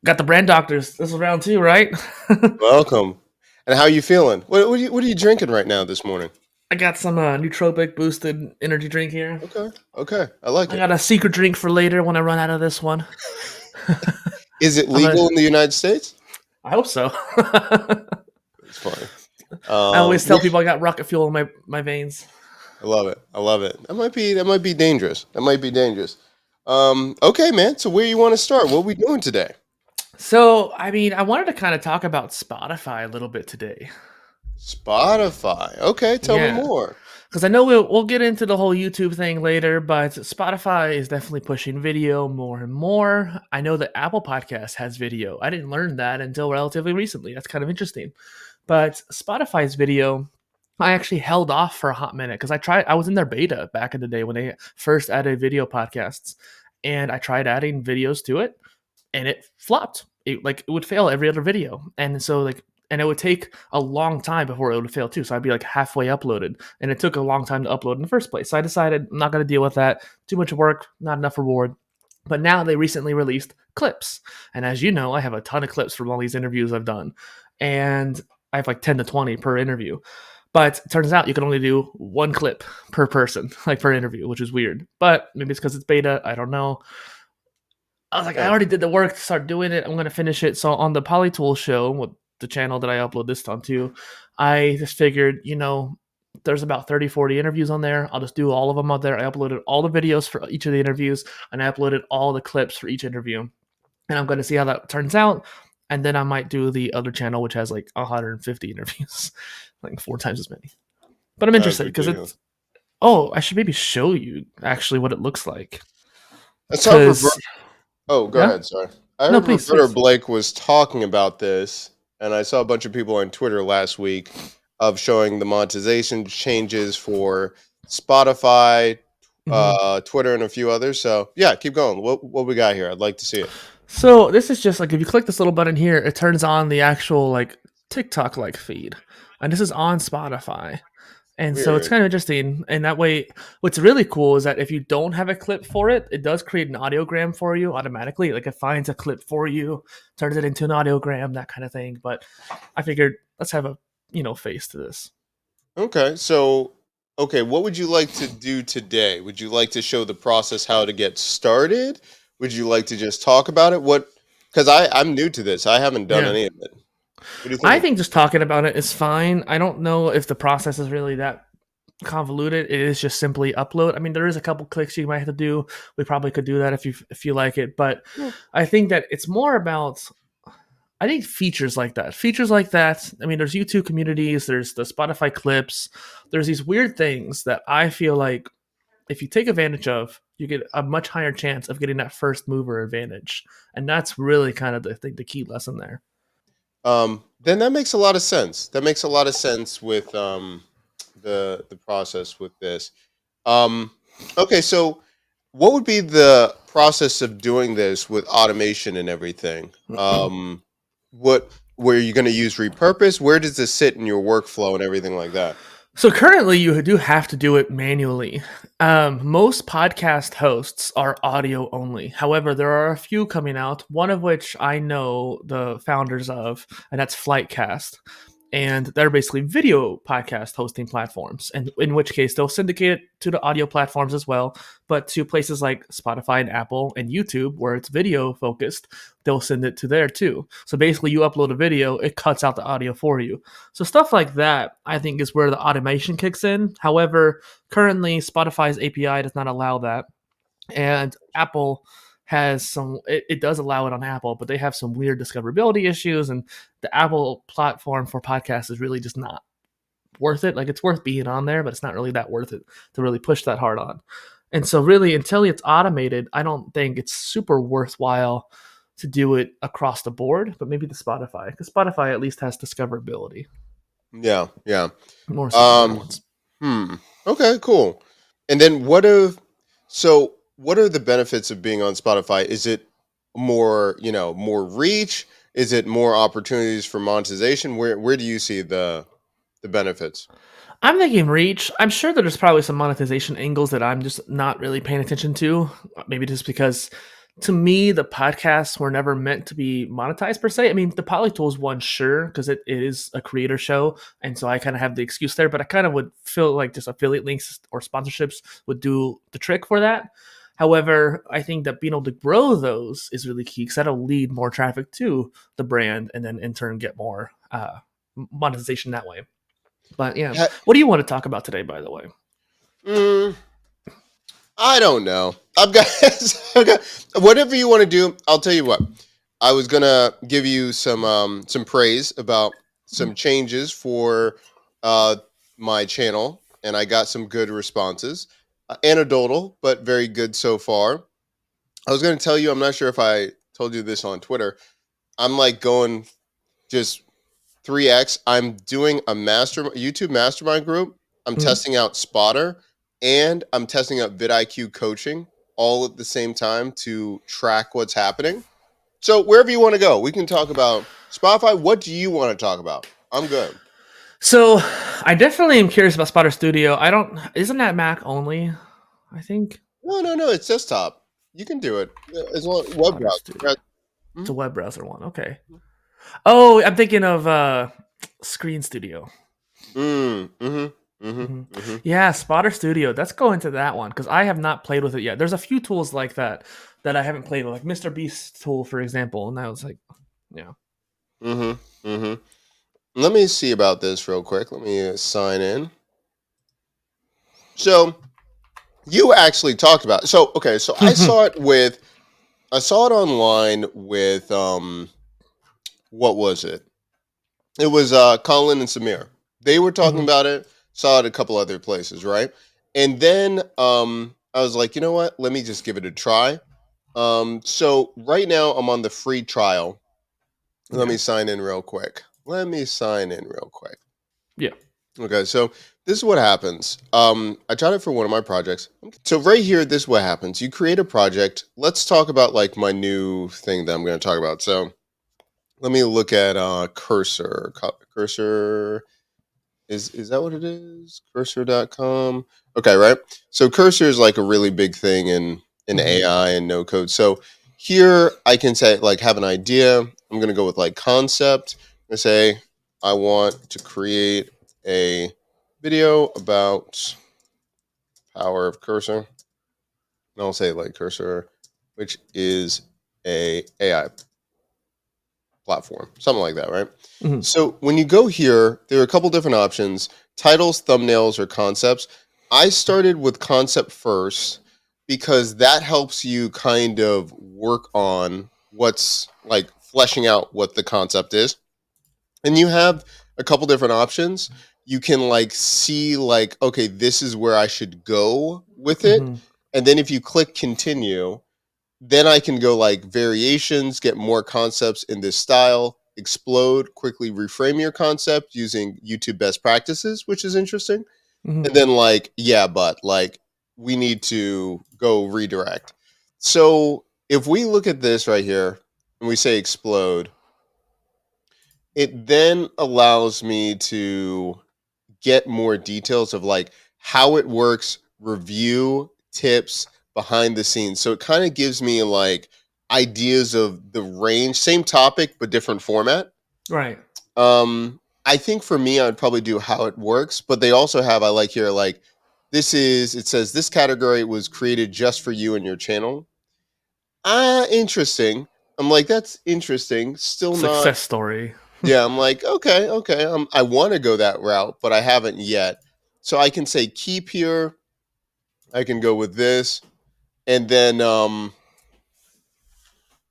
Got the brand doctors. This is round two, right? Welcome. And how you feeling? What are you drinking right now this morning? I got some nootropic boosted energy drink here. Okay. Okay. I like I it. got a secret drink for later when I run out of this one. Is it I'm legal a. in the United States? I hope so. I It's funny. always Yeah, tell people I got rocket fuel in my veins. I love it. I love it. That might be dangerous. That might be dangerous. Okay, man. So where you want to start? What are we doing today? So, I mean, I wanted to kind of talk about Spotify a little bit today. Spotify. Okay, tell me Yeah, more. because I know we'll get into the whole YouTube thing later, but Spotify is definitely pushing video more and more. I know that Apple Podcast has video. I didn't learn that until relatively recently. That's kind of interesting. But Spotify's video, I actually held off for a hot minute because I was in their beta back in the day when they first added video podcasts, and I tried adding videos to it, and it flopped. It would fail every other video, and so and it would take a long time before it would fail too. So I'd be like halfway uploaded, and it took a long time to upload in the first place. So I decided I'm not going to deal with that. Too much work, not enough reward. But now they recently released clips, and as you know, I have a ton of clips from all these interviews I've done, and I have like 10 to 20 per interview. But it turns out you can only do one clip per person, like per interview, which is weird. But maybe it's because it's beta. I don't know. I was like, I Yeah. already did the work to start doing it. I'm going to finish it. So on the PolyTools show, with the channel that I upload this on to, I just figured, there's about 30, 40 interviews on there. I'll just do all of them out there. I uploaded all the videos for each of the interviews, and I uploaded all the clips for each interview. And I'm going to see how that turns out. And then I might do the other channel, which has like 150 interviews, like four times as many. But I'm That's interested because ridiculous. it's. Oh, I should maybe show you actually what it looks like. I saw Because, Oh, go yeah? ahead. Sorry. I No, heard please, Roberta please. Blake was talking about this, and I saw a bunch of people on Twitter last week of showing the monetization changes for Spotify, Mhm. Twitter, and a few others. So yeah, keep going. What we got here? I'd like to see it. So this is just like if you click this little button here, it turns on the actual like TikTok like feed, and this is on Spotify. And so it's Weird. kind of interesting. And that way, what's really cool is that if you don't have a clip for it, it does create an audiogram for you automatically. Like it finds a clip for you, turns it into an audiogram, that kind of thing. But I figured let's have a face to this. Okay, so okay, what would you like to do today? Would you like to show the process how to get started? Would you like to just talk about it? What? Because I'm new to this. I haven't done Yeah. any of it. What do you I think? think just talking about it is fine. I don't know if the process is really that convoluted. It is just simply upload. I mean, there is a couple clicks you might have to do. We probably could do that if you like it, but Hmm. I think that it's more about I think features like that. Features like that. I mean, there's YouTube communities, there's the Spotify clips, there's these weird things that I feel like if you take advantage of, you get a much higher chance of getting that first mover advantage. And that's really kind of the key lesson there. Then that makes a lot of sense. That makes a lot of sense with the process with this. Um, okay, so what would be the process of doing this with automation and everything? What where you going to use repurpose? Where does this sit in your workflow and everything like that? So currently, you do have to do it manually. Most podcast hosts are audio only. However, there are a few coming out. One of which I know the founders of, and that's Flightcast. And they're basically video podcast hosting platforms, and in which case they'll syndicate it to the audio platforms as well, but to places like Spotify and Apple and YouTube where it's video focused, they'll send it to there too. So basically you upload a video, it cuts out the audio for you. So stuff like that I think is where the automation kicks in. However, currently Spotify's API does not allow that, and Apple has it does allow it on Apple, but they have some weird discoverability issues, and the Apple platform for podcasts is really just not worth it. Like it's worth being on there, but it's not really that worth it to really push that hard on. And so really until it's automated, I don't think it's super worthwhile to do it across the board, but maybe the Spotify, because Spotify at least has discoverability Yeah, yeah. more so than the other Um, ones. hmm. Okay, cool. And then what are the benefits of being on Spotify? Is it more reach? Is it more opportunities for monetization? Where do you see the benefits? I'm thinking reach. I'm sure that there's probably some monetization angles that I'm just not really paying attention to. Maybe just because to me, the podcasts were never meant to be monetized per se. I mean, the PolyTools one, sure, because it is a creator show, and so I kind of have the excuse there. But I kind of would feel like just affiliate links or sponsorships would do the trick for that. However, I think that being able to grow those is really key because that'll lead more traffic to the brand, and then in turn get more monetization that way. But yeah, Ha- what do you want to talk about today, by the way? mm, I don't know. I've got okay. Whatever you want to do. I'll tell you what. I was gonna give you some praise about some changes for uh, my channel, and I got some good responses. Anecdotal, but very good so far. I was gonna tell you. I'm not sure if I told you this on Twitter. I'm like going just 3x. I'm doing a YouTube mastermind group. I'm Mhm. testing out Spotter and I'm testing out vidIQ coaching all at the same time to track what's happening. So wherever you want to go, we can talk about Spotify. What do you want to talk about? I'm good. So I definitely am curious about Spotter Studio. I don't. Isn't that Mac only? I think No, no, no. It's desktop. You can do it as long web Spotter browser. Studio. It's Mhm. a web browser one. Okay. Oh, I'm thinking of Screen Studio. Mm-hmm. Hmm. Mm-hmm. Mm-hmm. Yeah, Spotter Studio. Let's go into that one because I have not played with it yet. There's a few tools like that that I haven't played with, like Mr. Beast tool, for example. And I was like, yeah. Mm-hmm. Mm-hmm. Let me see about this real quick. Let me sign in. So you actually talked about it. So okay, so I saw it online with what was it? It was Colin and Samir. They were talking Hmm. about it, saw it a couple other places, right? And then I was like, you know what? Let me just give it a try. So right now I'm on the free trial. Let Okay. me sign in real quick. Let me sign in real quick. Yeah. Okay, so this is what happens. I tried it for one of my projects. So right here, this is what happens. You create a project. Let's talk about like my new thing that I'm going to talk about. So let me look at Cursor. Cursor is that what it is? Cursor.com. Okay, right. So Cursor is like a really big thing in Hmm. AI and no code. So here I can say like have an idea. I'm going to go with like concept. I say I want to create a video about power of Cursor. And I'll say like Cursor, which is a AI platform, something like that, right? Hmm. So when you go here, there are a couple different options: titles, thumbnails, or concepts. I started with concept first because that helps you kind of work on what's like fleshing out what the concept is. And you have a couple different options. You can like see like, okay, this is where I should go with it. Hmm. And then if you click continue, then I can go like variations, get more concepts in this style, explode, quickly reframe your concept using YouTube best practices, which is interesting. Hmm. And then like, yeah, but like we need to go redirect. So if we look at this right here and we say explode, it then allows me to get more details of like how it works, review tips behind the scenes. So it kind of gives me like ideas of the range, same topic but different format. Right. I think for me, I'd probably do how it works, but they also have I like here like this is it says this category was created just for you and your channel. Ah, interesting. I'm like that's interesting. Still not Success story. yeah, I'm like, okay, okay. I want to go that route, but I haven't yet. So I can say keep here. I can go with this, and then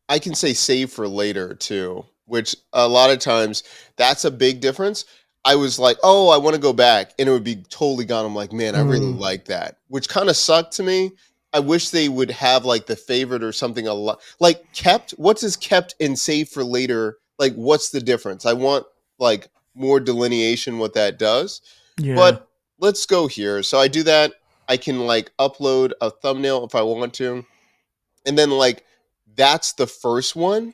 I can say save for later too, which a lot of times that's a big difference. I was like, oh, I want to go back, and it would be totally gone. I'm like, man, I really Mm, like that, which kind of sucked to me. I wish they would have like the favorite or something a lot like kept. What's is kept and save for later? Like, what's the difference? I want like more delineation what that does. yeah. But let's go here. So I do that. I can like upload a thumbnail if I want to, and then like that's the first one,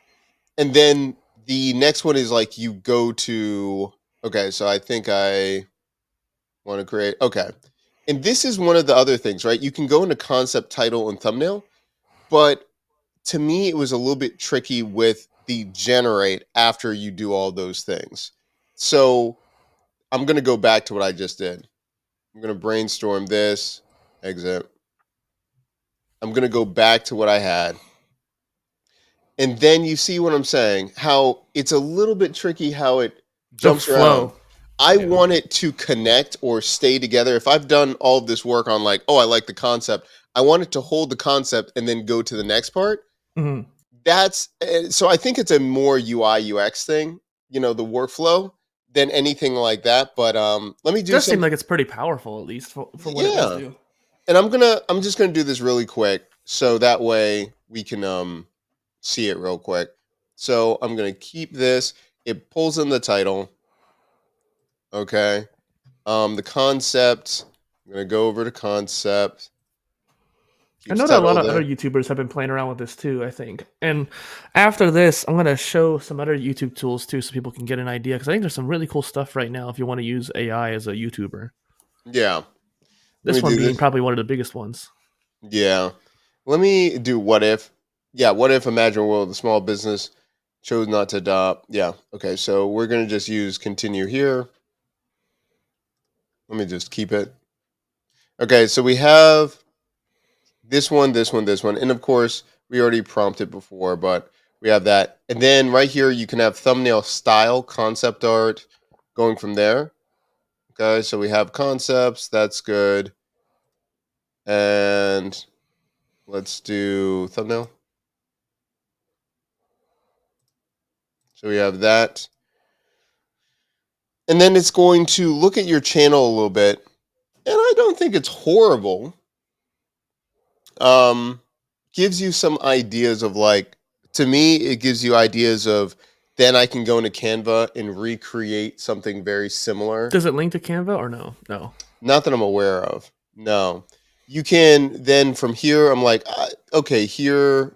and then the next one is like you go to okay, so I think I want to create okay, and this is one of the other things, right? You can go into concept, title, and thumbnail, but to me, it was a little bit tricky with the generate after you do all those things. So I'm going to go back to what I just did. I'm going to brainstorm this, exit. I'm going to go back to what I had. And then you see what I'm saying, how it's a little bit tricky how it The jumps around. flow. I Yeah. want it to connect or stay together. If I've done all of this work on like, oh, I like the concept, I want it to hold the concept and then go to the next part. Mhm. That's so I think it's a more UI UX thing, the workflow than anything like that. But let me do Does seem some. like it's pretty powerful, at least for what it does Yeah, do. and I'm just gonna do this really quick so that way we can see it real quick. So I'm gonna keep this. It pulls in the title. Okay. The concept. I'm gonna go over to concept. I Keeps know that a lot title of other there. YouTubers have been playing around with this too, I think. And after this, I'm going to show some other YouTube tools too so people can get an idea because I think there's some really cool stuff right now if you want to use AI as a YouTuber. Yeah. Let me This one do being this. probably one of the biggest ones. Yeah. Let me do what if. Yeah, what if imagine a world the small business chose not to adopt. Yeah. Okay, so we're gonna just use continue here. Let me just keep it. Okay, so we have this one, this one, this one, and of course we already prompted before, but we have that. And then right here you can have thumbnail style, concept art, going from there. Okay, so we have concepts, that's good. And let's do thumbnail. So we have that. And then it's going to look at your channel a little bit. And I don't think it's horrible. Um, gives you some ideas of like, to me, it gives you ideas of then I can go into Canva and recreate something very similar. Does it link to Canva or no? No. Not that I'm aware of. No. You can then from here, I'm like, okay, here,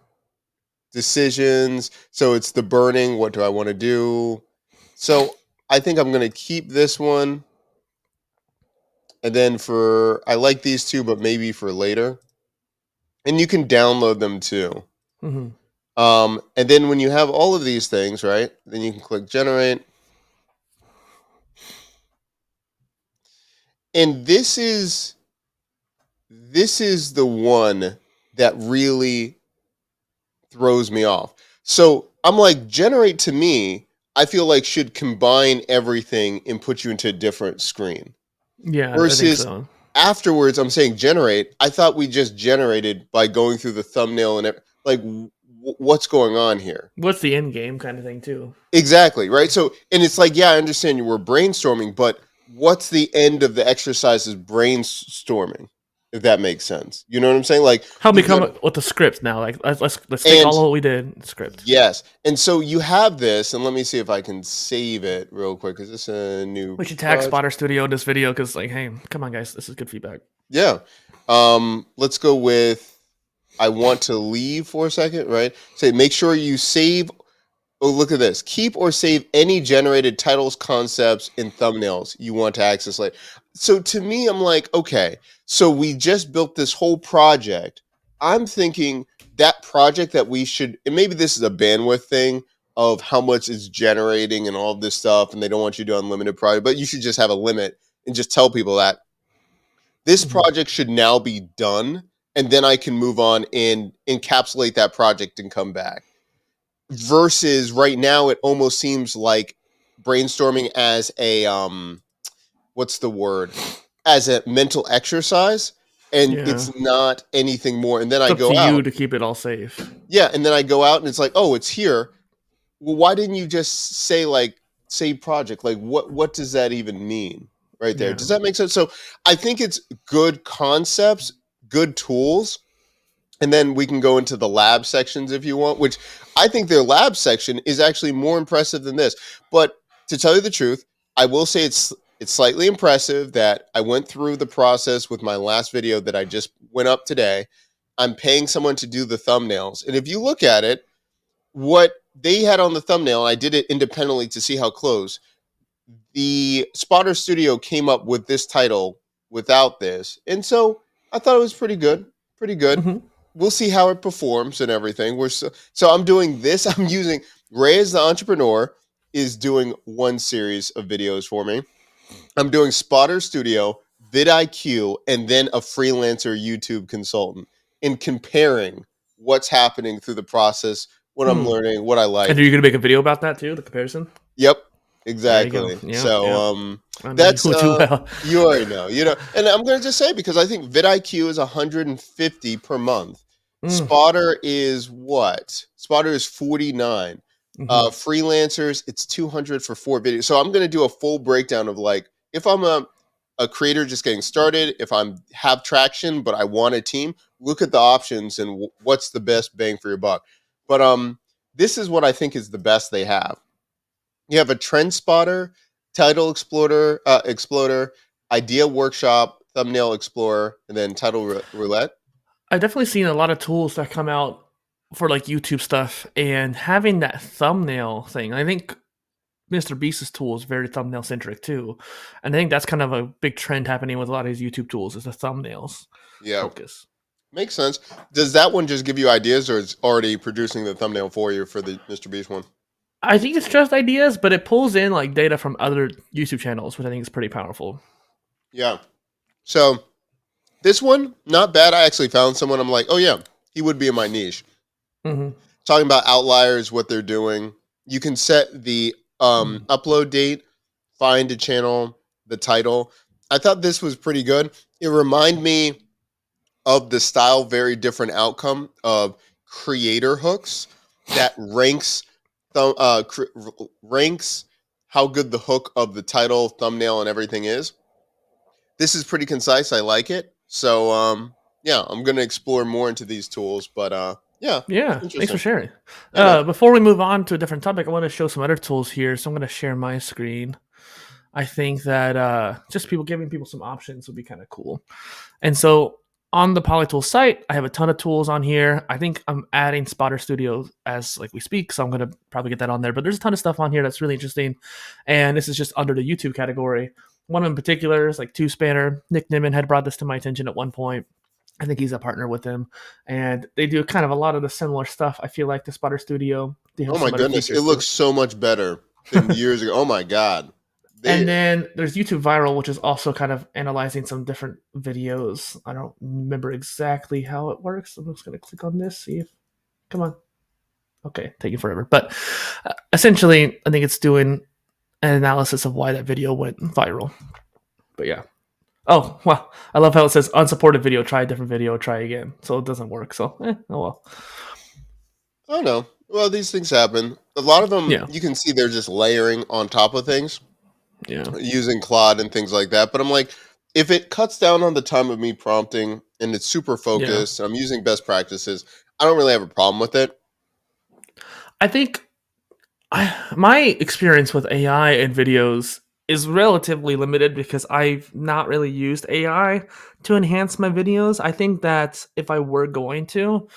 decisions. So it's the burning. What do I want to do? So I think I'm going to keep this one. And then I like these two, but maybe for later. And you can download them too. Hmm. And then when you have all of these things, right, then you can click generate. And this is the one that really throws me off. So I'm like, generate to me, I feel like should combine everything and put you into a different screen. Yeah, I think Versus so. afterwards, I'm saying generate. I thought we just generated by going through the thumbnail and like, what's going on here? What's the end game kind of thing too? Exactly, right? So, and it's like, yeah, I understand you were brainstorming, but what's the end of the exercise is brainstorming, if that makes sense. You know what I'm saying? Like, How we you've come got, up with the script now? Like let's take and all of what we did, script. yes, and so you have this, and let me see if I can save it real quick. Is this a new We should tag project? Spotter Studio in this video because, like, hey, come on, guys, this is good feedback. Yeah. Let's go with I want to leave for a second, right? Say, make sure you save. Oh, look at this. Keep or save any generated titles, concepts, and thumbnails you want to access later. So to me, I'm like, okay, so we just built this whole project. I'm thinking that project that we should, and maybe this is a bandwidth thing of how much it's generating and all of this stuff, and they don't want you to do unlimited project, but you should just have a limit and just tell people that this Hmm. project should now be done, and then I can move on and encapsulate that project and come back versus right now it almost seems like brainstorming as a what's the word, as a mental exercise, and Yeah, it's not anything more, and then it's I up to go you out. to keep it all safe. Yeah, and then I go out and it's like, oh, it's here. Well, why didn't you just say like save project? Like what does that even mean right there? Yeah. Does that make sense? So I think it's good concepts, good tools, and then we can go into the lab sections if you want, which I think their lab section is actually more impressive than this. But to tell you the truth, I will say it's slightly impressive that I went through the process with my last video that I just went up today. I'm paying someone to do the thumbnails. And if you look at it, what they had on the thumbnail, I did it independently to see how close. The Spotter Studio came up with this title without this. And so I thought it was pretty good. Pretty good. Hmm. we'll see how it performs and everything. So I'm doing this. I'm using Ray as the entrepreneur is doing one series of videos for me. I'm doing Spotter Studio, vidIQ, and then a freelancer YouTube consultant in comparing what's happening through the process, what I'm Hmm. learning, what I And like. are you gonna make a video about that too? The comparison. Yep, There you go. exactly. Yeah, So yeah. I know that's you too well. you already know, and I'm gonna just say because I think vidIQ is 150 per month. Mm, Spotter is what? Spotter is 49. hmm Freelancers, it's 200 for 4 videos. So I'm gonna do a full breakdown of like if I'm a creator just getting started, if I'm have traction but I want a team, look at the options and what's the best bang for your buck. But this is what I think is the best they have. You have a trend spotter, title explorer, idea workshop, thumbnail explorer, and then title roulette. I've definitely seen a lot of tools that come out for like YouTube stuff, and having that thumbnail thing. I think Mr. Beast's tool is very thumbnail centric too, and I think that's kind of a big trend happening with a lot of these YouTube tools is the thumbnails Yeah, focus. makes sense. Does that one just give you ideas, or is already producing the thumbnail for you for the Mr. Beast one? I think it's just ideas, but it pulls in like data from other YouTube channels, which I think is pretty powerful. Yeah. So this one, not bad. I actually found someone. I'm like, oh yeah, he would be in my niche. Hmm Talking about outliers, what they're doing. You can set the upload date, find a channel, the title. I thought this was pretty good. It reminded me of the style, very different outcome of creator hooks that ranks how good the hook of the title, thumbnail, and everything is. This is pretty concise. I like it. So yeah, I'm gonna explore more into these tools. But yeah, Yeah, thanks for interesting. sharing. Yeah, man. Before we move on to a different topic, I want to show some other tools here. So I'm going to share my screen. I think that just people giving people some options would be kind of cool. And so on the PolyTools site, I have a ton of tools on here. I think I'm adding Spotter Studio as like we speak, so I'm gonna probably get that on there. But there's a ton of stuff on here that's really interesting, and this is just under the YouTube category. One in particular is like Two Spanner. Nick Nimmin had brought this to my attention at one point. I think he's a partner with him, and they do kind of a lot of the similar stuff. I feel like the Spotter Studio. They have Oh my some other goodness, it features too. looks so much better than years ago. Oh my god, And they. then there's YouTube Viral, which is also kind of analyzing some different videos. I don't remember exactly how it works. I'm just going to click on this, see if. Come on. Okay, taking forever. But essentially, I think it's doing an analysis of why that video went viral. But yeah. Oh, wow. I love how it says unsupported video, try a different video, try again. So it doesn't work. So, oh well. I don't know. Well, these things happen. A lot of them, Yeah. you can see they're just layering on top of things Yeah. using Claude and things like that. But I'm like, if it cuts down on the time of me prompting and it's super Yeah. focused, I'm using best practices, I don't really have a problem with it. I think my experience with AI and videos is relatively limited because I've not really used AI to enhance my videos. I think that if I were going to,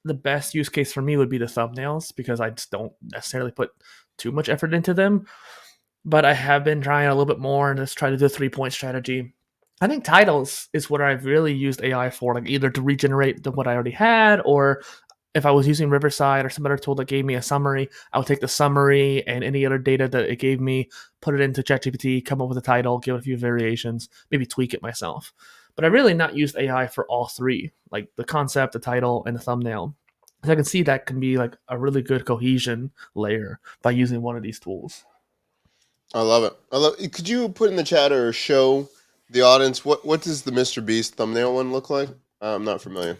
the best use case for me would be the thumbnails because I just don't necessarily put too much effort into them. But I have been trying a little bit more and just try to do a 3 point strategy. I think titles is what I've really used AI for, like either to regenerate what I already had or if I was using Riverside or some other tool that gave me a summary, I would take the summary and any other data that it gave me, put it into ChatGPT, come up with a title, give it a few variations, maybe tweak it myself. But I really not used AI for all three, like the concept, the title, and the thumbnail. So I can see that can be like a really good cohesion layer by using one of these tools. I love it. I love. Could you put in the chat or show the audience what does the Mr. Beast thumbnail one look like? I'm not familiar.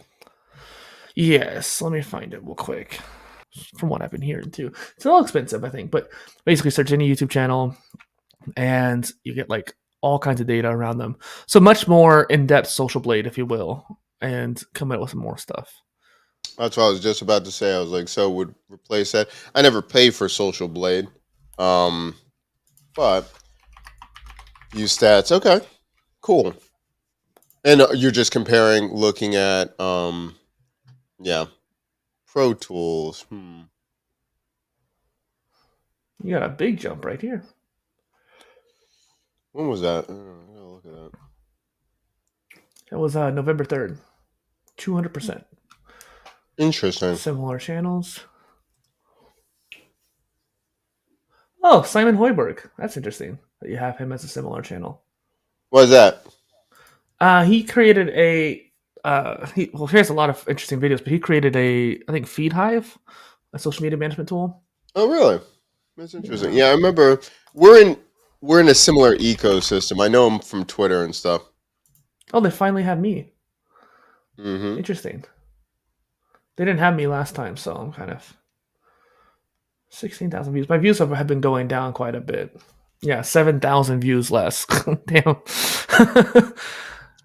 Yes, let me find it real quick. From what I've been hearing too, it's a little expensive, I think, but basically search any YouTube channel, and you get like all kinds of data around them. So much more in-depth social blade, if you will, and come out with some more stuff. That's what I was just about to say. I was like, so would replace that. I never pay for Social Blade, um, but use stats. Okay, cool. And you're just comparing, looking at, yeah, Pro Tools. You got a big jump right here. When was that? I gotta look at that. That was November 3rd, 200%. Interesting. Similar channels. Oh, Simon Hoiberg. That's interesting that you have him as a similar channel. What is that? He created a he has a lot of interesting videos, but he created a I think Feed Hive, a social media management tool. Oh, really? That's interesting. Yeah. Yeah, I remember we're in we're in a similar ecosystem. I know him from Twitter and stuff. Oh, they finally have me. Hmm. Interesting. They didn't have me last time, so I'm kind of 16,000 views. My views have been going down quite a bit. Yeah, 7,000 views less. Damn.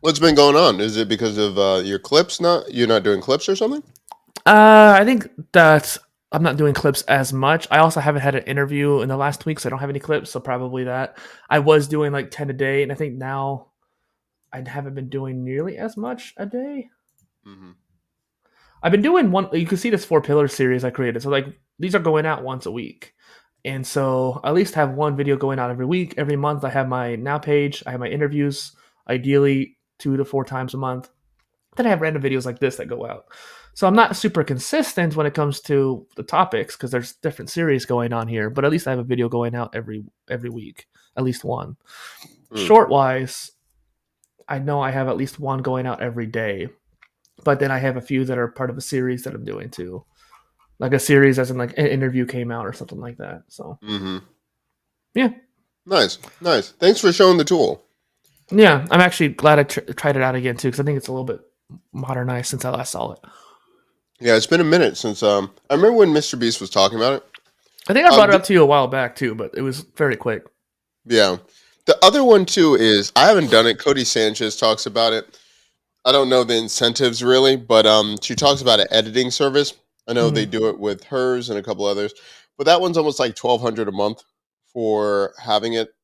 What's been going on? Is it because of your clips? Not you're not doing clips or something? I think that I'm not doing clips as much. I also haven't had an interview in the last week, so I don't have any clips. So probably that. I was doing like 10 a day, and I think now I haven't been doing nearly as much a day. Hmm. I've been doing one. You can see this 4 pillar series I created. So like these are going out once a week, and so I at least have one video going out every week. Every month I have my now page. I have my interviews. Ideally 2 to 4 times a month. Then I have random videos like this that go out. So I'm not super consistent when it comes to the topics because there's different series going on here. But at least I have a video going out every week, at least one. Hmm. Short wise, I know I have at least one going out every day. But then I have a few that are part of a series that I'm doing too, like a series as in like an interview came out or something like that. So Hmm. yeah, Nice, nice. Thanks for showing the tool. yeah, I'm actually glad I tried it out again too because I think it's a little bit modernized since I last saw it. Yeah, it's been a minute since I remember when Mr. Beast was talking about it. I think I brought it The, up to you a while back too, but it was very quick. yeah. The other one too is I haven't done it. Cody Sanchez talks about it. I don't know the incentives really, but she talks about an editing service. I know they Mm-hmm. do it with hers and a couple others, but that one's almost like 1,200 a month for having it.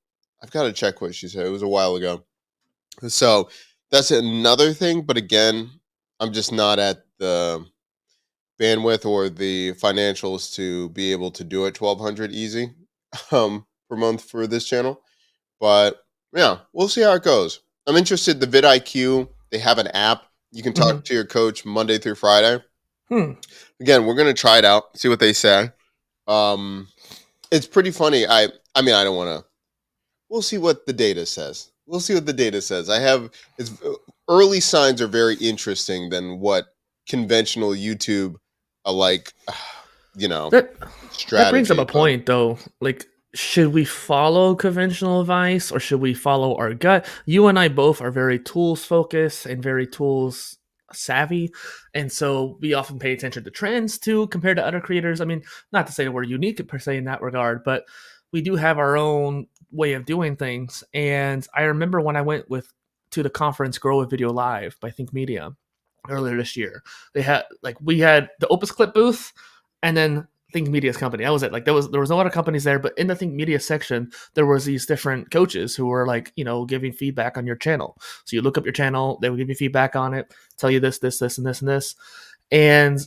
I've got to check what she said. It was a while ago. So that's another thing, but again, I'm just not at the bandwidth or the financials to be able to do it 1,200 easy per month for this channel. But yeah, we'll see how it goes. I'm interested. The vidIQ, they have an app. You can Mm-hmm. talk to your coach Monday through Friday. Hmm. Again, we're gonna try it out, see what they say. Um, it's pretty funny. I mean, I don't want to. We'll see what the data says. We'll see what the data says. I have it's early signs are very interesting than what conventional YouTube, like, you know, That that brings up strategy. a But point though. Like, should we follow conventional advice or should we follow our gut? You and I both are very tools focused and very tools savvy, and so we often pay attention to trends too compared to other creators. I mean, not to say we're unique per se in that regard, but we do have our own way of doing things. And I remember when I went with to the conference Grow with Video Live by Think Media earlier this year. They had like we had the Opus Clip booth and then Think Media's company. That was it. Like there was no other companies there, but in the Think Media section, there was these different coaches who were like, giving feedback on your channel. So you look up your channel, they would give you feedback on it, tell you this, and this, and this. And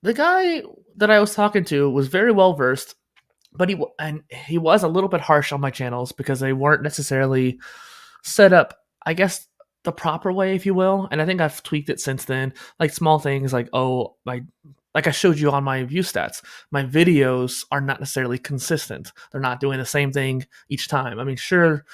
the guy that I was talking to was very well versed, but he was a little bit harsh on my channels because they weren't necessarily set up, I guess, the proper way, if you will. And I think I've tweaked it since then. Like small things like, oh, like I showed you on my view stats, my videos are not necessarily consistent. They're not doing the same thing each time. I mean, sure,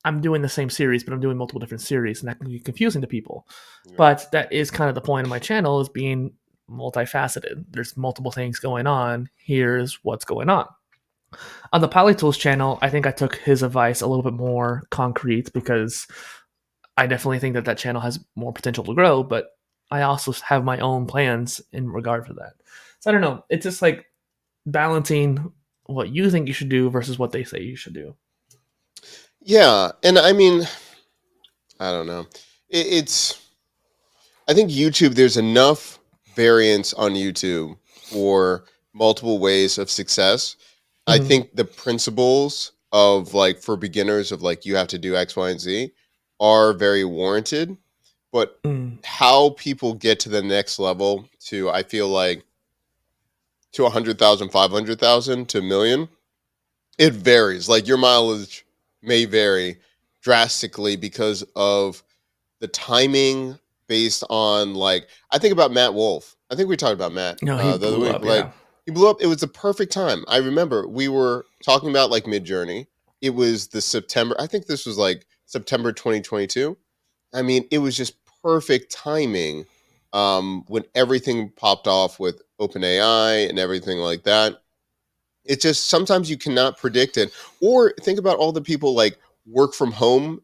I'm doing the same series, but I'm doing multiple different series, and that can be confusing to people. right. But that is kind of the point of my channel is being multifaceted. There's multiple things going on. Here's what's going on. On the PolyTools channel, I think I took his advice a little bit more concrete because I definitely think that channel has more potential to grow, but I also have my own plans in regard for that. So I don't know. It's just like balancing what you think you should do versus what they say you should do. Yeah, and I mean, I don't know. It's I think YouTube. There's enough variance on YouTube for multiple ways of success. I Mm-hmm. think the principles of like for beginners of like you have to do X, Y, and Z are very warranted, but Mm. how people get to the next level to I feel like to 100,000, 500,000 to a million, it varies. Like your mileage may vary drastically because of the timing based on like I think about Matt Wolf. I think we talked about Matt No, he the other blew week. up. Like Yeah. he blew up. It was the perfect time. I remember we were talking about like Mid Journey. It was the September. I think this was like September 2022. I mean, it was just perfect timing when everything popped off with OpenAI and everything like that. It just sometimes you cannot predict it. Or think about all the people like work from home,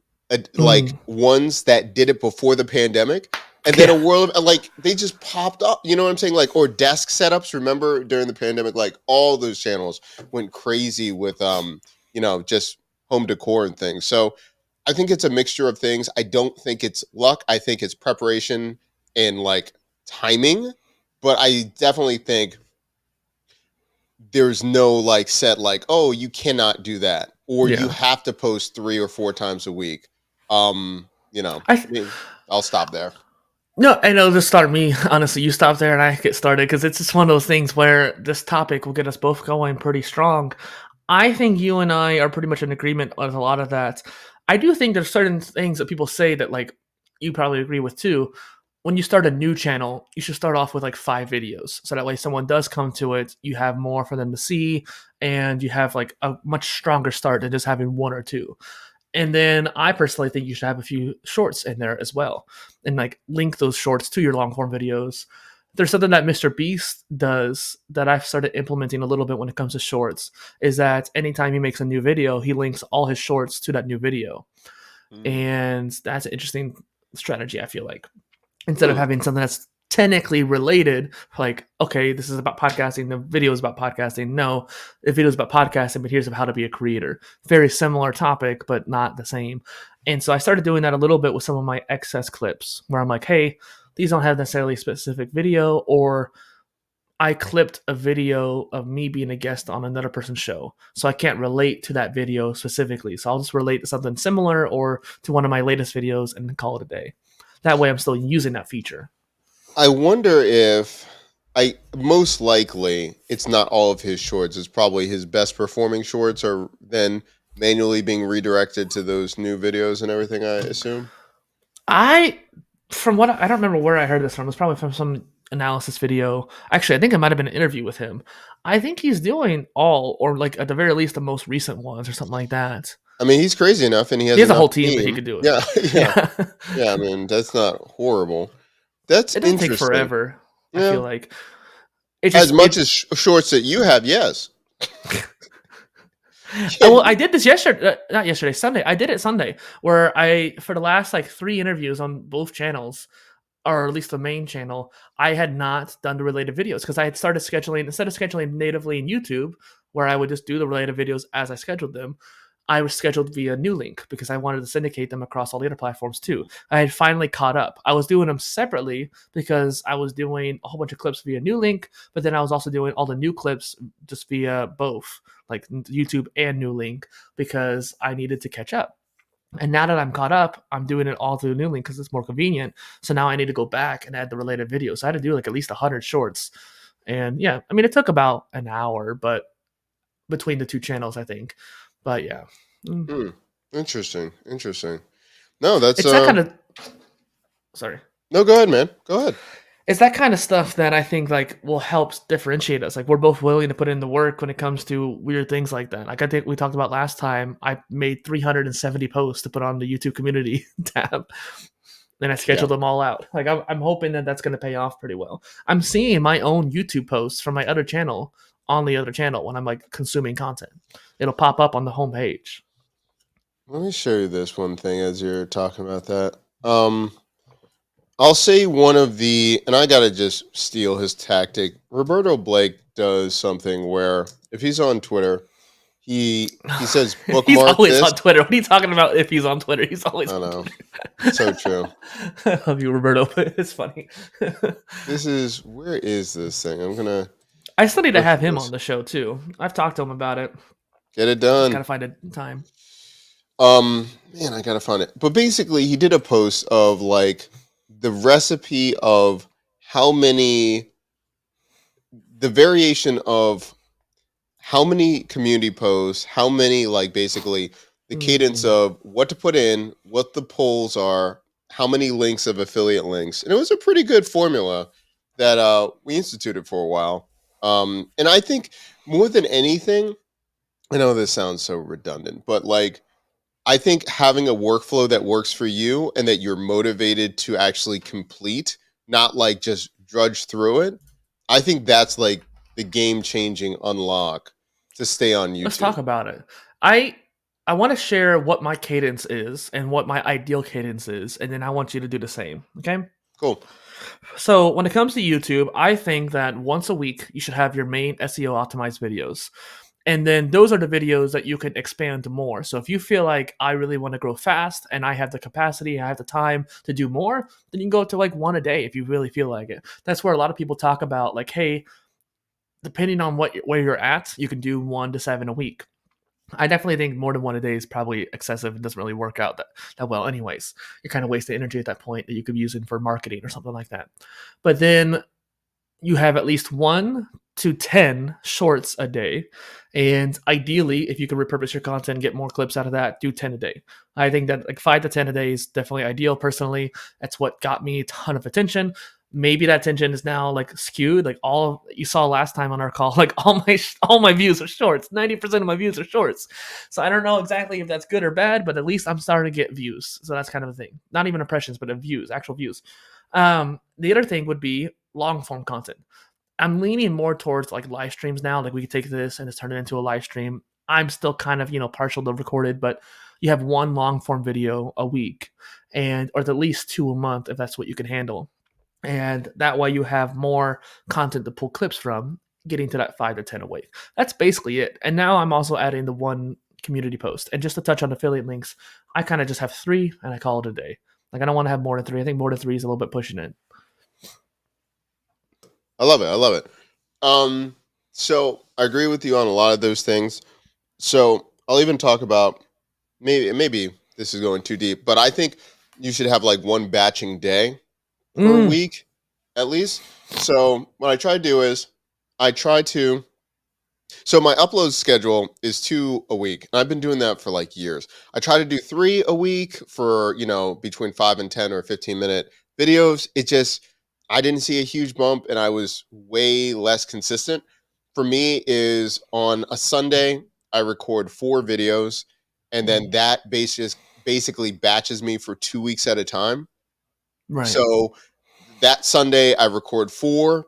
like Mhm. ones that did it before the pandemic. And then a Yeah. world like they just popped up, you know what I'm saying? Like, or desk setups. Remember during the pandemic, like all those channels went crazy with just home decor and things. So I think it's a mixture of things. I don't think it's luck. I think it's preparation and like timing. But I definitely think there's no like set like, oh, you cannot do that, or you Yeah. have to post 3 or 4 times a week. I I mean, I'll stop there. No, I know this started me. Honestly, you stop there and I get started because it's just one of those things where this topic will get us both going pretty strong. I think you and I are pretty much in agreement with a lot of that. I do think there's certain things that people say that like you probably agree with too. When you start a new channel, you should start off with like 5 videos. So that way someone does come to it, you have more for them to see and you have like a much stronger start than just having one or two. And then I personally think you should have a few shorts in there as well and like link those shorts to your long form videos. There's something that Mr. Beast does that I've started implementing a little bit when it comes to shorts is that anytime he makes a new video, he links all his shorts to that new video. Mm. And that's an interesting strategy, I feel like. Instead of Hmm. having something that's technically related, like, okay, this is about podcasting, the video is about podcasting. No, the video is about podcasting, but here's how to be a creator. Very similar topic, but not the same. And so I started doing that a little bit with some of my excess clips where I'm like, hey, these don't have necessarily a specific video, or I clipped a video of me being a guest on another person's show. So I can't relate to that video specifically. So I'll just relate to something similar or to one of my latest videos and call it a day. That way I'm still using that feature. I wonder if I most likely it's not all of his shorts. It's probably his best performing shorts are then manually being redirected to those new videos and everything, I assume. I, from what I don't remember where I heard this from. It's probably from some analysis video. Actually, I think it might have been an interview with him. I think he's doing all, or like at the very least, the most recent ones or something like that. I mean, he's crazy enough and he He has has a enough whole team that he team. could do it. Yeah, yeah. Yeah, Yeah, I mean, that's not horrible. That's it doesn't take interesting. forever. I Yeah. feel like it As just much it. as shorts that you have, yes. Well, I Can- did this yesterday, not yesterday, Sunday. I did it Sunday, where I for the last like 3 interviews on both channels, or at least the main channel, I had not done the related videos because I had started scheduling instead of scheduling natively in YouTube, where I would just do the related videos as I scheduled them. I was scheduled via Nuelink because I wanted to syndicate them across all the other platforms too. I had finally caught up. I was doing them separately because I was doing a whole bunch of clips via Nuelink, but then I was also doing all the new clips just via both, like YouTube and Nuelink, because I needed to catch up. And now that I'm caught up, I'm doing it all through Nuelink because it's more convenient. So now I need to go back and add the related videos. So I had to do like at least 100 shorts. And yeah, I mean, it took about an hour, but between the two channels, I think. But yeah. Mm. Hmm. Interesting. Interesting. No, that's It's that kind of, sorry. no, go ahead, man. Go ahead. It's that kind of stuff that I think like will help differentiate us. Like we're both willing to put in the work when it comes to weird things like that. Like I think we talked about last time, I made 370 posts to put on the YouTube community tab. And I Yeah. scheduled them all out. Like I'm hoping that that's going to pay off pretty well. I'm seeing my own YouTube posts from my other channel on the other channel when I'm like consuming content. It'll pop up on the homepage. Let me show you this one thing as you're talking about that. I'll say one of the, and I gotta just steal his tactic. Roberto Blake does something where if he's on Twitter, he says He's bookmark always this. on Twitter. What are you talking about? If he's on Twitter, he's always I on know, Twitter. so true. I love you, Roberto. It's funny. This is where is this thing? I'm gonna I still need to look have for him this. on the show too. I've talked to him about it. Get it Just done. gotta find a time. Man, I gotta find it. But basically, he did a post of like the recipe of how many, the variation of how many community posts, how many like basically the cadence Mm. of what to put in, what the polls are, how many links of affiliate links. And it was a pretty good formula that we instituted for a while. And I think more than anything, I know this sounds so redundant, but like I think having a workflow that works for you and that you're motivated to actually complete, not like just drudge through it, I think that's like the game changing unlock to stay on Let's YouTube. talk about it. I I want to share what my cadence is and what my ideal cadence is, and then I want you to do the same. Okay. Cool. So when it comes to YouTube, I think that once a week you should have your main SEO optimized videos. And then those are the videos that you can expand more. So if you feel like I really want to grow fast and I have the capacity, I have the time to do more, then you can go to like one a day if you really feel like it. That's where a lot of people talk about like, hey, depending on where you're at, you can do 1 to 7 a week. I definitely think more than one a day is probably excessive and doesn't really work out that well anyways. You're kind of wasting energy at that point that you could be using for marketing or something like that. But then you have at least 1 to 10 shorts a day. And ideally, if you can repurpose your content, get more clips out of that, do 10 a day. I think that like 5 to 10 a day is definitely ideal personally. That's what got me a ton of attention. Maybe that attention is now like skewed. Like all you saw last time on our call, like all my views are shorts. 90% of my views are shorts. So I don't know exactly if that's good or bad, but at least I'm starting to get views. So that's kind of a thing. Not even impressions, but views, actual views. The other thing would be long form content. I'm leaning more towards like live streams now. Like we could take this and just turn it into a live stream. I'm still kind of, partial to recorded, but you have one long form video a week or at least two a month if that's what you can handle. And that way you have more content to pull clips from, getting to that 5 to 10 a week. That's basically it. And now I'm also adding the one community post. And just to touch on affiliate links, I kind of just have 3 and I call it a day. Like I don't want to have more than 3. I think more than 3 is a little bit pushing it. I love it. I love it. So I agree with you on a lot of those things. So I'll even talk about maybe this is going too deep, but I think you should have like one batching day per Mm, week at least. So what I try to do is I try to so my upload schedule is 2 a week. And I've been doing that for like years. I try to do 3 a week for, between 5 and 10 or 15-minute videos. It just I didn't see a huge bump and I was way less consistent. For me is on a Sunday I record 4 videos and then that basically batches me for 2 weeks at a time. right. So that Sunday I record 4.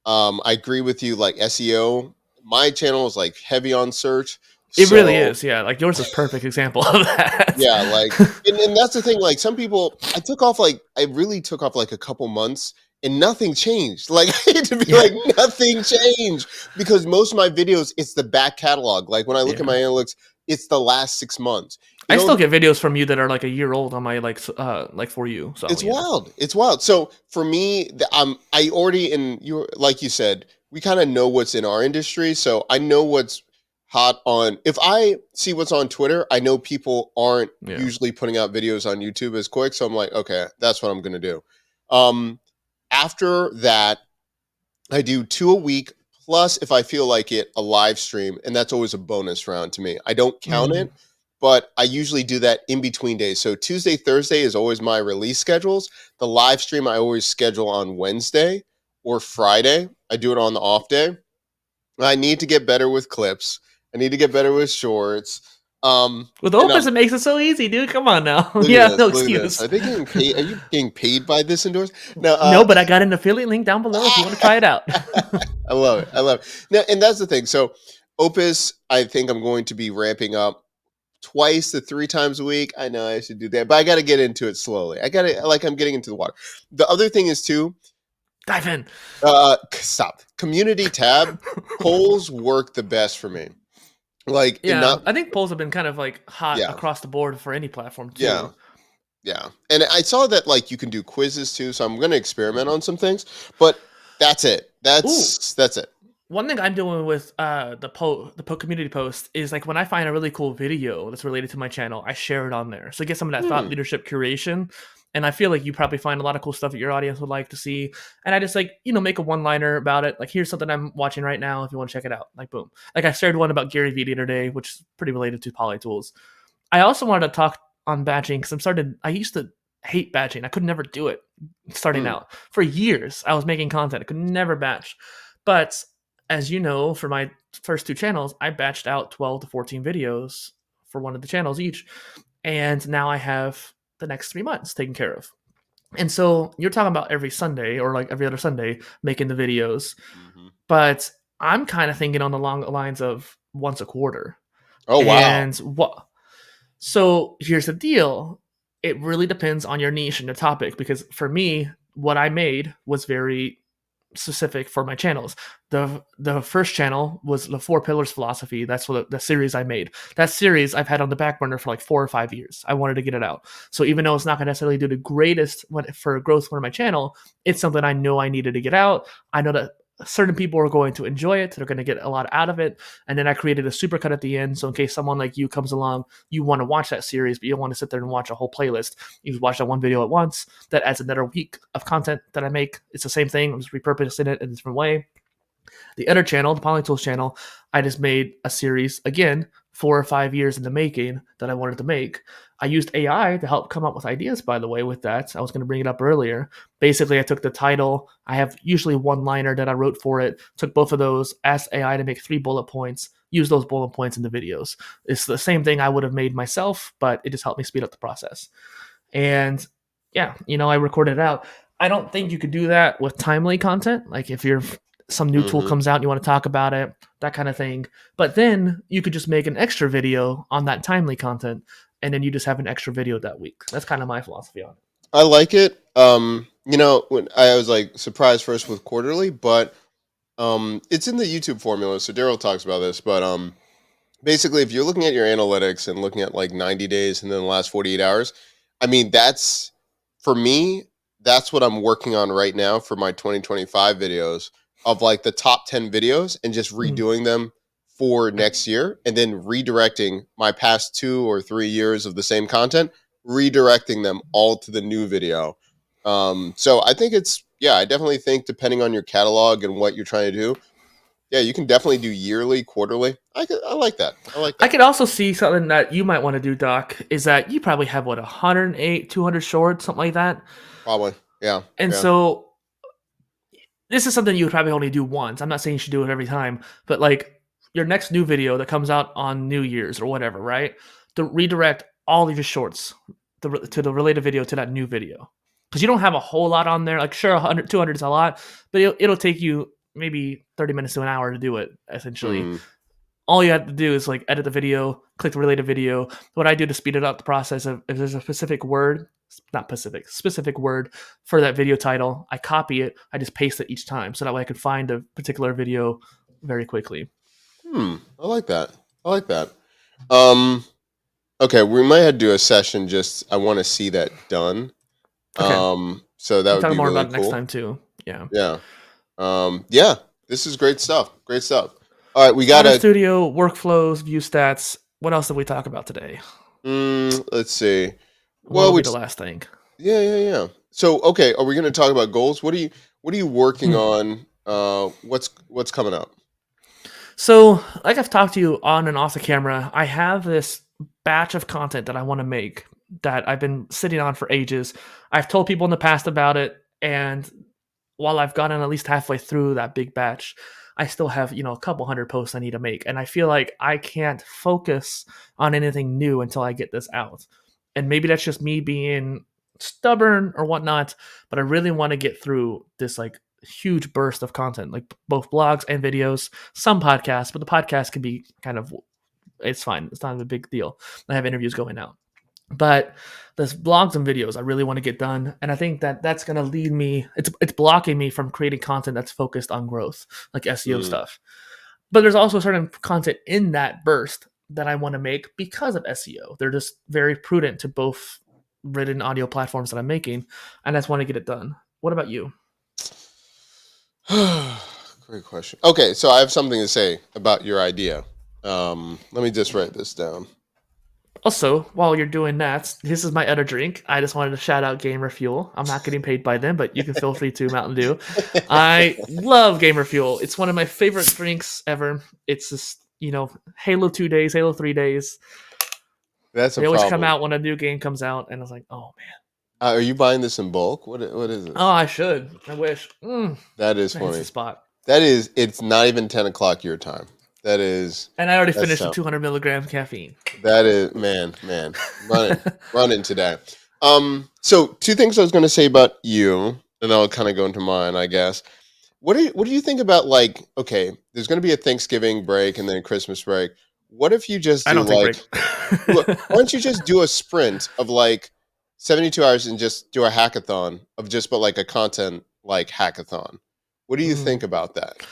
I agree with you. Like SEO, my channel is like heavy on search. It really So is. Yeah. Like yours is a perfect example of that. yeah, like, and that's the thing. Like some people, I really took off like a couple months, and nothing changed. Like I hate to be Yeah. like nothing changed because most of my videos, it's the back catalog. Like when I look at my Yeah. analytics, it's the last 6 months. You I know, still get videos from you that are like a year old on my like for you. So it's wild. It's wild. So for me, I already in you like you said, we kind of know what's in our industry. So I know what's hot on. If I see what's on Twitter, I know people aren't yeah. usually putting out videos on YouTube as quick. So I'm like, okay, that's what I'm gonna do. Um, After that, I do 2 a week. Plus, if I feel like it, a live stream, and that's always a bonus round to me. I don't count Mm. it, but I usually do that in between days. So Tuesday, Thursday is always my release schedules. The live stream I always schedule on Wednesday or Friday. I do it on the off day. I need to get better with clips. I need to get better with shorts. With And Opus, it makes it so easy, dude. Come on now. look at Yeah, this. no Look at this. excuse. Are they getting paid? Are you getting paid by this endorsement? No. No, but I got an affiliate link down below if you want to try it out. I love it. I love it. Now, and that's the thing. So, Opus, I think I'm going to be ramping up twice to 3 times a week. I know I should do that, but I got to get into it slowly. I got to like I'm getting into the water. The other thing is too. Dive in. Stop. Community tab polls work the best for me. Like, and Yeah, not I think polls have been kind of like hot yeah, across the board for any platform yeah, too. yeah. And I saw that like you can do quizzes too, so I'm going to experiment on some things. But that's it. Ooh, That's it. one thing I'm doing with the community post is like when I find a really cool video that's related to my channel, I share it on there. So get some of that thought Hmm. leadership curation. And I feel like you probably find a lot of cool stuff that your audience would like to see. And I just make a one-liner about it. Like here's something I'm watching right now if you want to check it out. Like boom. Like I shared one about Gary Vee the other day, which is pretty related to PolyTools. I also wanted to talk on batching because I used to hate batching. I could never do it. starting Hmm. out. For years, I was making content. I could never batch. But as you know, for my first 2 channels, I batched out 12 to 14 videos for one of the channels each. And now I have the next 3 months taken care of. And so you're talking about every Sunday or like every other Sunday making the videos. Hmm. But I'm kind of thinking on the long lines of once a quarter. Oh wow. And what? So here's the deal. It really depends on your niche and the topic because for me, what I made was very specific for my channels. The first channel was the Four Pillars philosophy. That's what the series I made. That series I've had on the back burner for like 4 or 5 years. I wanted to get it out. So even though it's not going to necessarily do the greatest for growth for my channel, it's something I know I needed to get out. I know that certain people are going to enjoy it. They're going to get a lot out of it. And then I created a supercut at the end. So in case someone like you comes along, you want to watch that series, but you don't want to sit there and watch a whole playlist. You watch that one video at once. That adds another week of content that I make. It's the same thing. I'm just repurposing it in a different way. The other channel, the PolyTools channel, I just made a series again, 4 or 5 years in the making that I wanted to make. I used AI to help come up with ideas, by the way, with that. I was going to bring it up earlier. Basically, I took the title. I have usually one liner that I wrote for it, took both of those, asked AI to make 3 bullet points, use those bullet points in the videos. It's the same thing I would have made myself, but it just helped me speed up the process. And yeah, I recorded it out. I don't think you could do that with timely content. Like if you're some new tool Hmm. comes out and you want to talk about it, that kind of thing. But then you could just make an extra video on that timely content and then you just have an extra video that week. That's kind of my philosophy on it. I like it. When I was like surprised first with quarterly, but it's in the YouTube formula. So Daryl talks about this, but basically, if you're looking at your analytics and looking at like 90 days and then the last 48 hours, I mean, that's for me, that's what I'm working on right now for my 2025 videos of like the top 10 videos and just Mm. redoing them for next year and then redirecting my past 2 or 3 years of the same content, redirecting them all to the new video. So I think yeah, I definitely think depending on your catalog and what you're trying to do, yeah, you can definitely do yearly, quarterly. I like that. I like I that. could also see something that you might want to do, Doc, is that you probably have 108, 200 shorts, something like that. Probably. Yeah. And Yeah. so this is something you would probably only do once. I'm not saying you should do it every time, but like your next new video that comes out on New Year's or whatever, right? To redirect all of your shorts to the related video to that new video. Because you don't have a whole lot on there. Like, sure, 100, 200 is a lot, but it'll take you maybe 30 minutes to an hour to do it, essentially. Hmm. All you have to do is like edit the video, click the related video. What I do to speed it up the process of if there's a specific word, not specific word for that video title, I copy it, I just paste it each time. So that way I can find a particular video very quickly. I like that. I like that. Um. Okay, we might have to do a session. Just I want to see that done. Okay. So that We can would talk be more really about it next cool. time too. Yeah. Yeah. Yeah. This is great stuff. Great stuff. All right, we Spotter gotta. Studio, workflows, view stats. What else did we talk about today? Let's see. What Well, will be we. the last thing? Yeah. So, okay, are we going to talk about goals? What are you working Hmm. on? What's coming up? So, like I've talked to you on and off the camera, I have this batch of content that I want to make that I've been sitting on for ages. I've told people in the past about it, and while I've gotten at least halfway through that big batch, I still have, a couple hundred posts I need to make. And I feel like I can't focus on anything new until I get this out. And maybe that's just me being stubborn or whatnot, but I really want to get through this like huge burst of content, like both blogs and videos, some podcasts, but the podcast can be kind of, it's fine. It's not a big deal. I have interviews going out. But this blogs and videos I really want to get done, and I think that that's going to lead me. It's blocking me from creating content that's focused on growth, like SEO Mm, stuff. But there's also certain content in that burst that I want to make because of SEO. They're just very prudent to both written audio platforms that I'm making, and I just want to get it done. What about you? great question. Okay, so I have something to say about your idea. Let me just write this down. Also, while you're doing that, this is my other drink. I just wanted to shout out Gamer Fuel. I'm not getting paid by them, but you can feel free to Mountain Dew. I love Gamer Fuel. It's one of my favorite drinks ever. It's just, Halo 2 days, Halo 3 days. That's a They always come problem. out when a new game comes out, and I was like, oh man. Are you buying this in bulk? What is Oh, this? I should. I wish. That is That hits the funny. spot. That is. It's not even 10 o'clock your time. That is. And I already That's finished the tough. 200 milligram caffeine. That is man. Running today. So two things I was going to say about you, and I'll kind of go into mine, I guess. What do you think about, like, okay, there's going to be a Thanksgiving break and then a Christmas break. What if you just I do don't take like, breaks. why don't you just do a sprint of like 72 hours and just do a hackathon of just but like a content like hackathon? What do you think Mm. about that?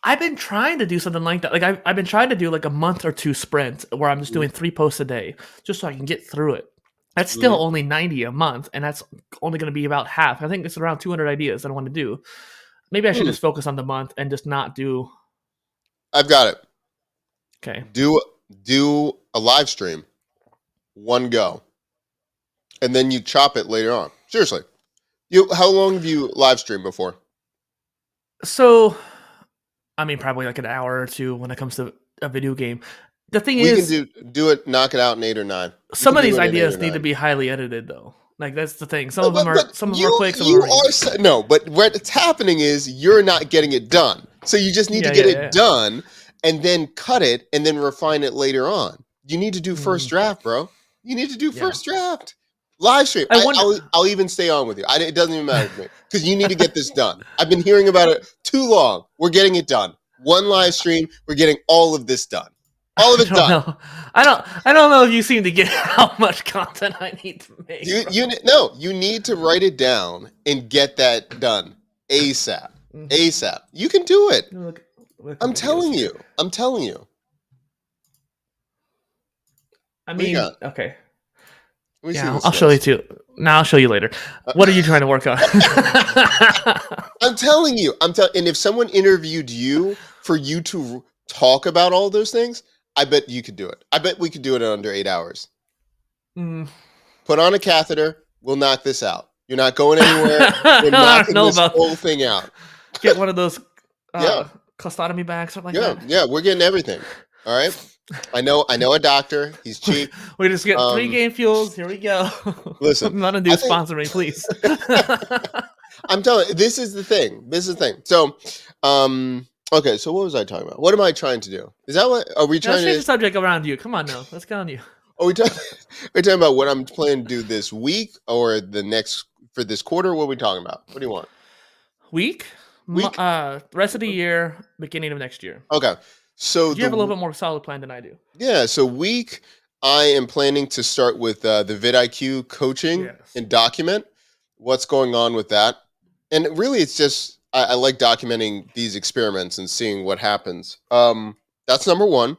I've been trying to do something like that. Like I've been trying to do like a month or two sprint where I'm just Mhm, doing 3 posts a day, just so I can get through it. That's still mhm, only 90 a month, and that's only going to be about half. I think it's around 200 ideas that I want to do. Maybe I should hmm. just focus on the month and just not do. I've got it. Okay. Do a live stream, one go, and then you chop it later on. Seriously, how long have you live streamed before? So, I mean, probably like an hour or two when it comes to a video game. The thing We can is, do it, knock it out in 8 or 9. We some can of do these it in eight or ideas need to nine. be highly edited, though. Like that's the thing. No, but Some of them are you quick, some of them you are are easy. no, but what's happening is you're not getting it done. So you just need to Yeah, get yeah, it yeah. done and then cut it and then refine it later on. You need to do first Mm, draft, bro. You need to do yeah. first draft. Live stream. I wonder. I'll even stay on with you. It doesn't even matter to me because you need to get this done. I've been hearing about it too long. We're getting it done. One live stream. We're getting all of this done. All of I it don't done. know. I don't know if you seem to get how much content I need to make, You bro. you no, you need to write it down and get that done ASAP. Mhm. ASAP. You can do it. Look I'm up videos telling here. you. I'm telling you. I What you mean, got? okay. Let me see Yeah, this I'll show you list. too. Now I'll show you later. What are you trying to work on? I'm telling you. And if someone interviewed you for you to talk about all those things, I bet you could do it. I bet we could do it in under 8 hours. Mm. Put on a catheter. We'll knock this out. You're not going anywhere. We're I don't knocking know this about whole thing out. get one of those Yeah. clostotomy bags, something like Yeah. that. Yeah. We're getting everything. All right. I know a doctor. He's cheap. We just get 3 Um, game fuels. Here we go. listen, None of I do think sponsor me, please. I'm telling you, this is the thing. This is the thing. So, okay. So what was I talking about? What am I trying to do? Is that what are we Now let's trying change to? the subject around you. Come on now. Let's go on you. Are we talking? Are we talking about what I'm planning to do this week or the next for this quarter? What are we talking about? What do you want? Week? Week? Rest of the year, beginning of next year. Okay. So Because you have a little bit more solid plan than I do. so week I am planning to start with the vidIQ coaching Yes. and document what's going on with that. And really, it's just I like documenting these experiments and seeing what happens. That's number one.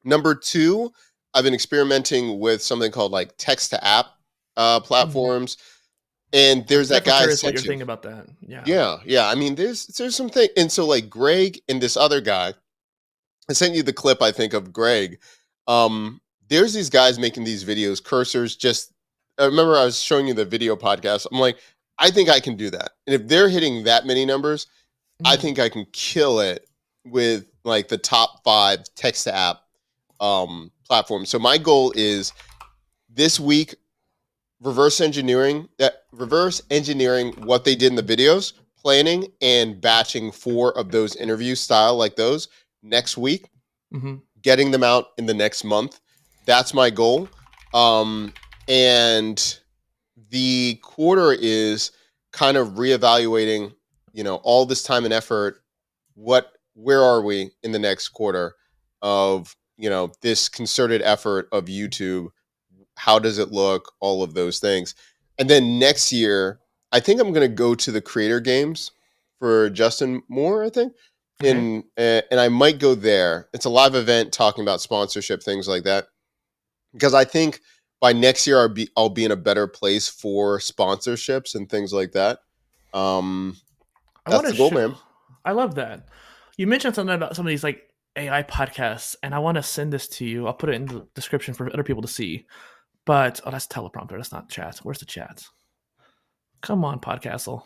Number two, I've been experimenting with something called like text to app Hmm. platforms. And I'm there's that definitely guy I curious what sent you're you. thinking about that. Yeah. Yeah. I mean, there's some thing, and so like Greg and this other guy, I sent you the clip I think of Greg. There's these guys making these videos, cursors. Just I remember I was showing you the video podcast. I'm like, I think I can do that, and if they're hitting that many numbers, I Mm. think I can kill it with like the top 5 text to app platforms. So my goal is this week reverse engineering what they did in the videos, planning and batching 4 of those interview style like those next week, Hmm. getting them out in the next month. That's my goal. And the quarter is kind of reevaluating, all this time and effort. Where are we in the next quarter of, this concerted effort of YouTube? How does it look? All of those things. And then next year, I think I'm going to go to the Creator Games for Justin Moore, I think. Okay. And I might go there. It's a live event talking about sponsorship, things like that. Because I think by next year I'll be in a better place for sponsorships and things like that. Um, I want that's to the goal, show. man. I love that. You mentioned something about some of these like AI podcasts, and I want to send this to you. I'll put it in the description for other people to see. But that's teleprompter. That's not chat. Where's the chat? Come on, Podcastle.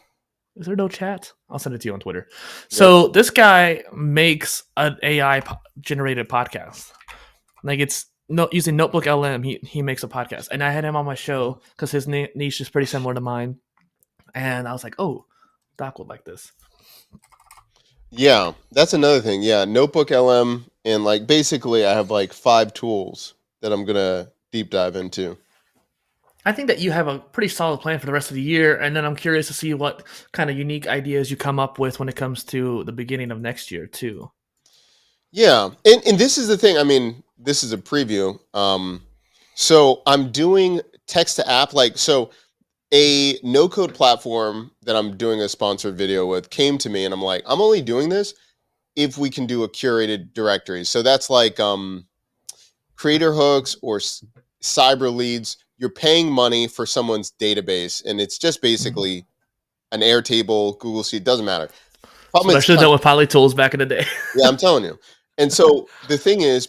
Is there no chat? I'll send it to you on Twitter. Yep. So this guy makes an AI generated podcast. Like no, using Notebook LM, he makes a podcast, and I had him on my show because his niche is pretty similar to mine, and I was like, oh, Doc would like this. Yeah, that's another thing. Yeah, Notebook LM, and like basically I have like 5 tools that I'm gonna deep dive into. I think that you have a pretty solid plan for the rest of the year, and then I'm curious to see what kind of unique ideas you come up with when it comes to the beginning of next year too. Yeah, and this is the thing. I mean, this is a preview. So I'm doing text to app, like so. A no code platform that I'm doing a sponsored video with came to me, and I'm like, I'm only doing this if we can do a curated directory. So that's like creator hooks or cyber leads. You're paying money for someone's database, and it's just Mhm. basically an Airtable, Google Sheet, doesn't matter. That's Problem what I is, should have done with PolyTools back in the day. yeah, I'm telling you. And so the thing is,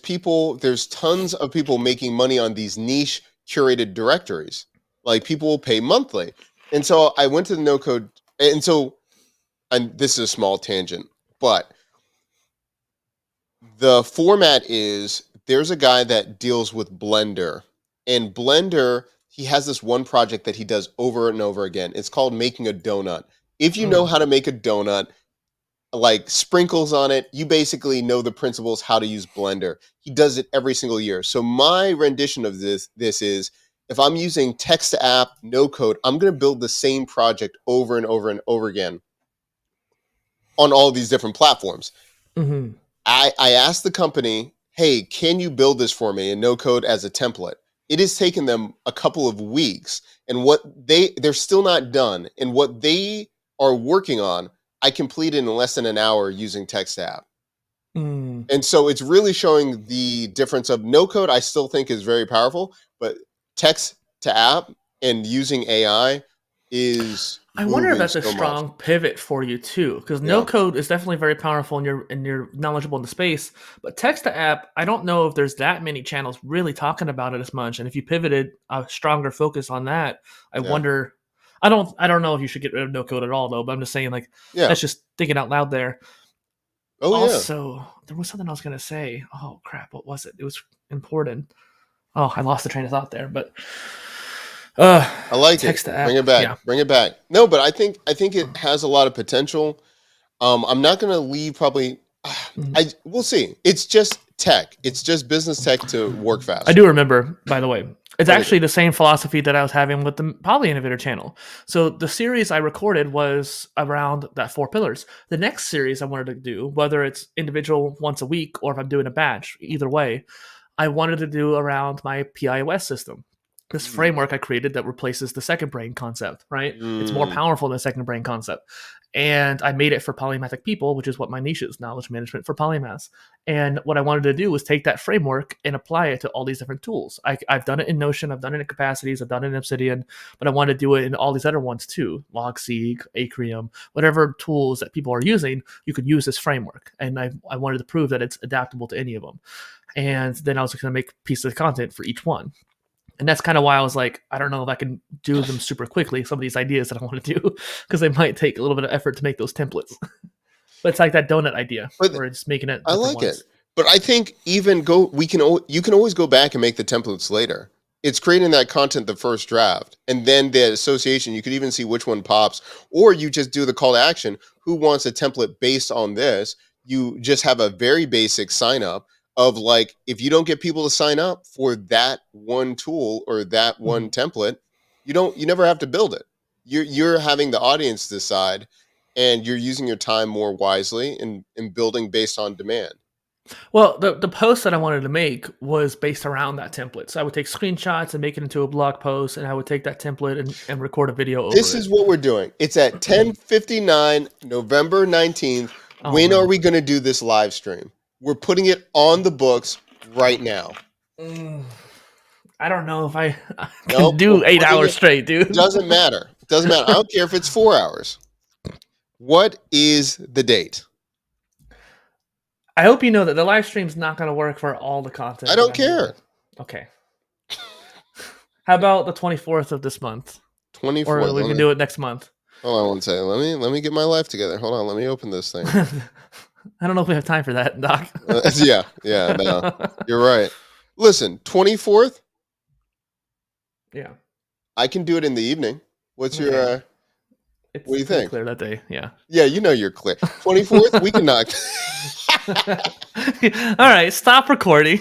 there's tons of people making money on these niche curated directories. Like people will pay monthly. And so I went to the no code. And so, and this is a small tangent, but the format is there's a guy that deals with Blender. And Blender, he has this one project that he does over and over again. It's called making a donut. If you know Mm. how to make a donut, like sprinkles on it, you basically know the principles how to use Blender. He does it every single year. So my rendition of this is if I'm using text to app, no code, I'm going to build the same project over and over and over again on all these different platforms. Mm-hmm. I asked the company, hey, can you build this for me in no code as a template? It has taken them a couple of weeks, and they're still not done. And what they are working on, I completed in less than an hour using text app. Mm. And so it's really showing the difference of no code. I still think is very powerful, but text to app and using AI is I wonder if moving that's a so much. strong pivot for you too, because no Yeah, code is definitely very powerful and you're knowledgeable in the space. But text to app, I don't know if there's that many channels really talking about it as much. And if you pivoted a stronger focus on that, I yeah, wonder. I don't know if you should get rid of no code at all though. But I'm just saying like yeah. that's just thinking out loud there. Oh yeah, Also, there was something I was gonna say. Oh crap, what was it? It was important. Oh, I lost the train of thought there. But uh, I like it. text to Bring app, it back. yeah. Bring it back. No, but I think it has a lot of potential. I'm not going to leave probably. Mhm. We'll see. It's just tech. It's just business tech to work I faster. do remember, by the way. It's What is actually it? the same philosophy that I was having with the PolyInnovator channel. So the series I recorded was around that 4 pillars. The next series I wanted to do, whether it's individual once a week or if I'm doing a batch, either way, I wanted to do around my PIOS system. This Mm, framework I created that replaces the second brain concept, right? It's more mm, powerful than the second brain concept. And I made it for polymathic people, which is what my niche is, knowledge management for polymaths. And what I wanted to do was take that framework and apply it to all these different tools. I've done it in Notion, I've done it in Capacities, I've done it in Obsidian, but I want to do it in all these other ones too. Logseq, Acrium, whatever tools that people are using, you could use this framework. And I wanted to prove that it's adaptable to any of them. And then I was going to make pieces of content for each one. And that's kind of why I was like, I don't know if I can do them super quickly, some of these ideas that I want to do, because they might take a little bit of effort to make those templates. But it's like that donut idea but where it's making it I different like it. ones. But I think even go we can you can always go back and make the templates later. It's creating that content the first draft, and then the association. You could even see which one pops, or you just do the call to action. Who wants a template based on this? You just have a very basic sign up of like if you don't get people to sign up for that one tool or that Mhm. one template, you never have to build it. You're having the audience decide, and you're using your time more wisely and building based on demand. Well, the post that I wanted to make was based around that template. So I would take screenshots and make it into a blog post, and I would take that template and record a video over This it. is what we're doing. It's at 10:59, November 19th. Oh When are no. we going to do this live stream? We're putting it on the books right now. Mm, I don't know if I can Nope, we're do eight putting hours it. straight, dude. Doesn't matter. Doesn't matter. I don't care if it's 4 hours. What is the date? I hope you know that the live stream's not going to work for all the I content that don't I'm doing. care. Okay. How about the 24th of this month? Or 24th. we can do it next month. Hold on one second. Let me get my life together. Hold on. Let me open this thing. I don't know if we have time for that, Doc. Yeah, yeah, no. You're right. Listen, 24th, Yeah. I can do it in the evening. What's your Okay. what do It's you pretty think? clear that day. Yeah. Yeah, you know you're clear. 24th, we can knock. All right. Stop recording.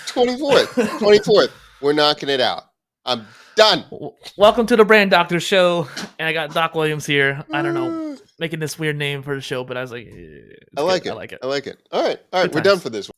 24th. 24th. We're knocking it out. I'm done. Welcome to the Brand Doctor Show, and I got Doc Williams here. I don't know, making this weird name for the show, but I was like, I it's good. like I it. like it. I like it. All right. All right. Good We're done times. for this one.